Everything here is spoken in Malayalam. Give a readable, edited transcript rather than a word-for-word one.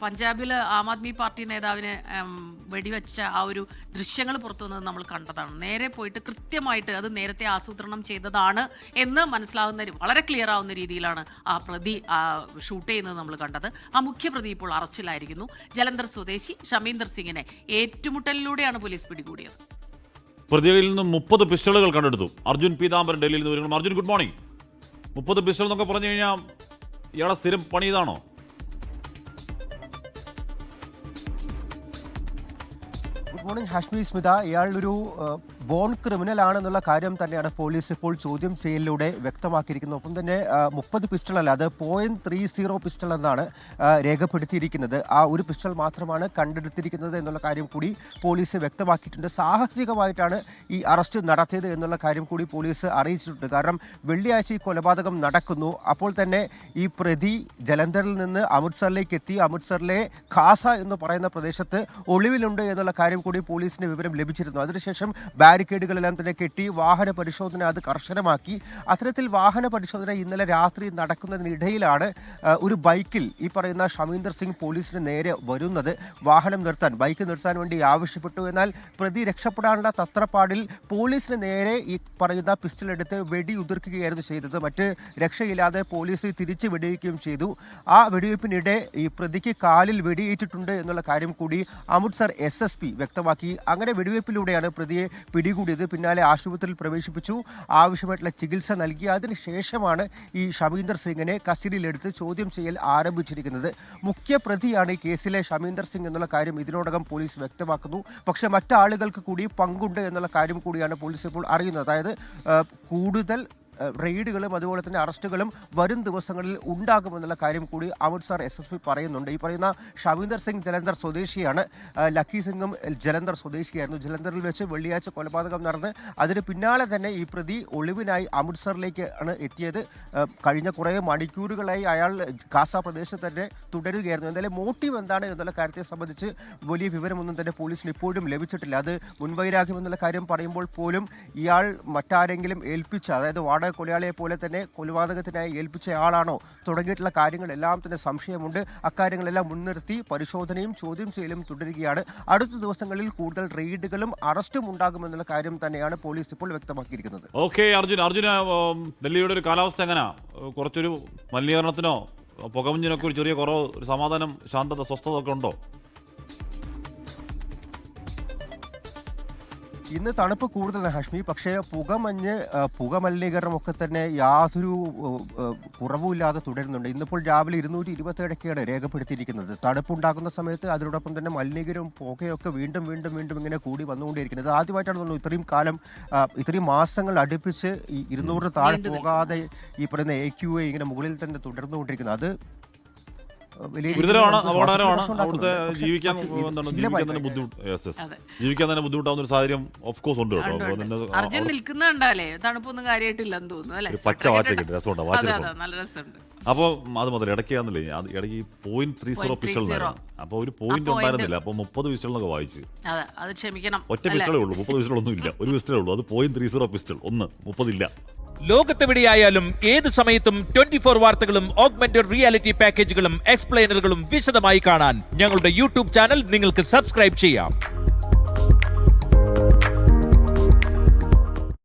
പഞ്ചാബിൽ ആം ആദ്മി പാർട്ടി നേതാവിനെ വെടിവെച്ച ആ ഒരു ദൃശ്യങ്ങൾ പുറത്തു വന്നത് നമ്മൾ കണ്ടതാണ്. നേരെ പോയിട്ട് കൃത്യമായിട്ട് അത് നേരത്തെ ആസൂത്രണം ചെയ്തതാണ് എന്ന് മനസ്സിലാവുന്ന വളരെ ക്ലിയർ ആവുന്ന രീതിയിലാണ് ആ പ്രതി ഷൂട്ട് ചെയ്യുന്നത് നമ്മൾ കണ്ടത്. ആ മുഖ്യപ്രതി ഇപ്പോൾ അറസ്റ്റിലായിരിക്കുന്നു. ജലന്ധർ സ്വദേശി ഷമീന്ദർ സിംഗിനെ ഏറ്റുമുട്ടലിലൂടെയാണ് പോലീസ് പിടികൂടിയത്. പ്രതികളിൽ നിന്ന് 30 പിസ്റ്റളുകൾ കണ്ടെടുത്തു. അർജുൻ പീതാംബരൻ ഡൽഹിയിൽ നിന്ന് വരുന്നു. Arjun, good morning. 30 പിസ്റ്റൾ എന്നൊക്കെ പറഞ്ഞു കഴിഞ്ഞാൽ ഇയാളെ സ്ഥിരം പണി ഇതാണോ? Good morning Hashmi, Smitha. ഇയാളൊരു ബോൺ ക്രിമിനൽ ആണെന്നുള്ള കാര്യം തന്നെയാണ് പോലീസ് ഇപ്പോൾ ചോദ്യം ചെയ്യലിലൂടെ വ്യക്തമാക്കിയിരിക്കുന്നത്. ഒപ്പം തന്നെ 30 പിസ്റ്റൾ അല്ല, അത് .30 പിസ്റ്റൾ എന്നാണ് രേഖപ്പെടുത്തിയിരിക്കുന്നത്. ആ ഒരു പിസ്റ്റൾ മാത്രമാണ് കണ്ടെടുത്തിരിക്കുന്നത് എന്നുള്ള കാര്യം കൂടി പോലീസ് വ്യക്തമാക്കിയിട്ടുണ്ട്. സാഹസികമായിട്ടാണ് ഈ അറസ്റ്റ് നടത്തിയത് എന്നുള്ള കാര്യം കൂടി പോലീസ് അറിയിച്ചിട്ടുണ്ട്. കാരണം വെള്ളിയാഴ്ച ഈ കൊലപാതകം നടക്കുന്നു. അപ്പോൾ തന്നെ ഈ പ്രതി ജലന്ധറിൽ നിന്ന് അമൃത്സറിലേക്ക് എത്തി. അമൃത്സറിലെ ഖാസ എന്ന് പറയുന്ന പ്രദേശത്ത് ഒളിവിലുണ്ട് എന്നുള്ള കാര്യം കൂടി പോലീസിന് വിവരം ലഭിച്ചിരുന്നു. അതിനുശേഷം ബാരിക്കേഡുകളെല്ലാം തന്നെ കെട്ടി വാഹന പരിശോധന അത് കർശനമാക്കി. അത്തരത്തിൽ വാഹന പരിശോധന ഇന്നലെ രാത്രി നടക്കുന്നതിനിടയിലാണ് ഒരു ബൈക്കിൽ ഈ പറയുന്ന ഷമീന്ദർ സിംഗ് പോലീസിന് നേരെ വരുന്നത്. വാഹനം നിർത്താൻ, ബൈക്ക് നിർത്താൻ വേണ്ടി ആവശ്യപ്പെട്ടു. എന്നാൽ പ്രതി രക്ഷപ്പെടാനുള്ള തത്രപ്പാടിൽ പോലീസിന് നേരെ ഈ പറയുന്ന പിസ്റ്റൾ എടുത്ത് വെടിയുതിർക്കുകയായിരുന്നു ചെയ്തത്. മറ്റ് രക്ഷയില്ലാതെ പോലീസ് തിരിച്ച് വെടിവെക്കുകയും ചെയ്തു. ആ വെടിവെപ്പിനിടെ ഈ പ്രതിക്ക് കാലിൽ വെടിയേറ്റിട്ടുണ്ട് എന്നുള്ള കാര്യം കൂടി അമൃത്സർ SSP വ്യക്തമാക്കി. അങ്ങനെ വെടിവെപ്പിലൂടെയാണ് പ്രതിയെ പിടികൂടിയത്. പിന്നാലെ ആശുപത്രിയിൽ പ്രവേശിപ്പിച്ചു. ആവശ്യമായിട്ടുള്ള ചികിത്സ നൽകി. അതിനുശേഷമാണ് ഈ ഷമീന്ദർ സിംഗിനെ കസ്റ്റഡിയിലെടുത്ത് ചോദ്യം ചെയ്യൽ ആരംഭിച്ചിരിക്കുന്നത്. മുഖ്യപ്രതിയാണ് ഈ കേസിലെ ഷമീന്ദർ സിംഗ് എന്നുള്ള കാര്യം ഇതിനോടകം പോലീസ് വ്യക്തമാക്കുന്നു. പക്ഷേ മറ്റാളുകൾക്ക് കൂടി പങ്കുണ്ട് എന്നുള്ള കാര്യം കൂടിയാണ് പോലീസ് ഇപ്പോൾ അറിയുന്നത്. അതായത് കൂടുതൽ റെയ്ഡുകളും അതുപോലെ തന്നെ അറസ്റ്റുകളും വരും ദിവസങ്ങളിൽ ഉണ്ടാകുമെന്നുള്ള കാര്യം കൂടി അമൃത്സർ SSP പറയുന്നുണ്ട്. ഈ പറയുന്ന ഷമീന്ദർ സിംഗ് ജലന്ധർ സ്വദേശിയാണ്. ലക്കി സിംഗും ജലന്ധർ സ്വദേശിയായിരുന്നു. ജലന്ധറിൽ വെച്ച് വെള്ളിയാഴ്ച കൊലപാതകം നടന്ന് അതിന് പിന്നാലെ തന്നെ ഈ പ്രതി ഒളിവിനായി അമൃത്സറിലേക്ക് ആണ് എത്തിയത്. കഴിഞ്ഞ കുറേ മണിക്കൂറുകളായി അയാൾ ഖാസ പ്രദേശത്ത് തന്നെ തുടരുകയായിരുന്നു. എന്തായാലും മോട്ടീവ് എന്താണ് എന്നുള്ള കാര്യത്തെ സംബന്ധിച്ച് വലിയ വിവരമൊന്നും തന്നെ പോലീസിന് ഇപ്പോഴും ലഭിച്ചിട്ടില്ല. അത് മുൻവൈരാഗ്യം എന്നുള്ള കാര്യം പറയുമ്പോൾ പോലും ഇയാൾ മറ്റാരെങ്കിലും ഏൽപ്പിച്ച, അതായത് കൊലയാളിയെ പോലെ തന്നെ കൊലപാതകത്തിനായി ഏൽപ്പിച്ച ആളാണോ തുടങ്ങിയിട്ടുള്ള കാര്യങ്ങളെല്ലാം തന്നെ സംശയമുണ്ട്. അക്കാര്യങ്ങളെല്ലാം മുൻനിർത്തി പരിശോധനയും ചോദ്യം ചെയ്യലും തുടരുകയാണ്. അടുത്ത ദിവസങ്ങളിൽ കൂടുതൽ റെയ്ഡുകളും അറസ്റ്റും ഉണ്ടാകുമെന്നുള്ള കാര്യം തന്നെയാണ് പോലീസ് ഇപ്പോൾ വ്യക്തമാക്കിയിരിക്കുന്നത്. ഓക്കെ അർജുന, ഡൽഹിയുടെ ഒരു കാലാവസ്ഥ എങ്ങനെയാ? കുറച്ചൊരു മലിനീകരണത്തിനോ പുകമഞ്ഞിനൊക്കെ ഒരു ചെറിയ കുറവ്, ഒരു സമാധാനം, ശാന്തത, സ്വസ്ഥത ഒക്കെ ഉണ്ടോ? ഇന്ന് തണുപ്പ് കൂടുതലാണ് ഹാഷ്മി. പക്ഷേ പുകമലിനീകരണം ഒക്കെ തന്നെ യാതൊരു കുറവുമില്ലാതെ തുടരുന്നുണ്ട്. ഇന്നിപ്പോൾ രാവിലെ 227 രേഖപ്പെടുത്തിയിരിക്കുന്നത്. തണുപ്പുണ്ടാകുന്ന സമയത്ത് അതിനോടൊപ്പം തന്നെ മലിനീകരണവും പുകയൊക്കെ വീണ്ടും ഇങ്ങനെ കൂടി വന്നുകൊണ്ടിരിക്കുന്നത്. ആദ്യമായിട്ടാണ് തോന്നുന്നു ഇത്രയും മാസങ്ങൾ അടുപ്പിച്ച് ഈ 200 താഴെ പോകാതെ ഈ പറയുന്ന AQA ഇങ്ങനെ മുകളിൽ തന്നെ തുടർന്നുകൊണ്ടിരിക്കുന്നത്. അത് ഗുരുതരമാണ്, അപകടകരമാണ്. അവിടുത്തെ ജീവിക്കാൻ തന്നെ ബുദ്ധിമുട്ടാവുന്ന ഒരു സാഹചര്യം ഓഫ് കോഴ്സ് ഉണ്ട് കേട്ടോ. അർജുൻ നിൽക്കുന്നുണ്ടല്ലേ, തണുപ്പൊന്നും കാര്യമായിട്ടില്ലെന്ന് തോന്നുന്നു അല്ലെ? പച്ച വാച്ചൊക്കെ രസമുണ്ട്. അപ്പോൾ അത് മുതൽ ഇടയ്ക്കാന്നില്ലേ, ഇടയ്ക്ക് .30 പിസ്റ്റൾ. അപ്പൊ ഒരു പോയിന്റ് ഉണ്ടായിരുന്നില്ല. അപ്പൊ 30 പിസ്റ്റൾ എന്നൊക്കെ വായിച്ചു. അത് ക്ഷമിക്കണം, ഒറ്റ പിസ്റ്റളേ ഉള്ളൂ. 30 പിസ്റ്റൾ ഒന്നും ഇല്ല, ഒരു പിസ്റ്റളേ ഉള്ളൂ. അത് .30 പിസ്റ്റൾ, 30 ഇല്ല. ലോകത്തെവിടെയായാലും ഏത് സമയത്തും 24 വാർത്തകളും ഓഗ്മെന്റഡ് റിയാലിറ്റി പാക്കേജുകളും എക്സ്പ്ലെയിനറുകളും വിശദമായി കാണാൻ ഞങ്ങളുടെ YouTube ചാനൽ നിങ്ങൾക്ക് സബ്സ്ക്രൈബ് ചെയ്യാം.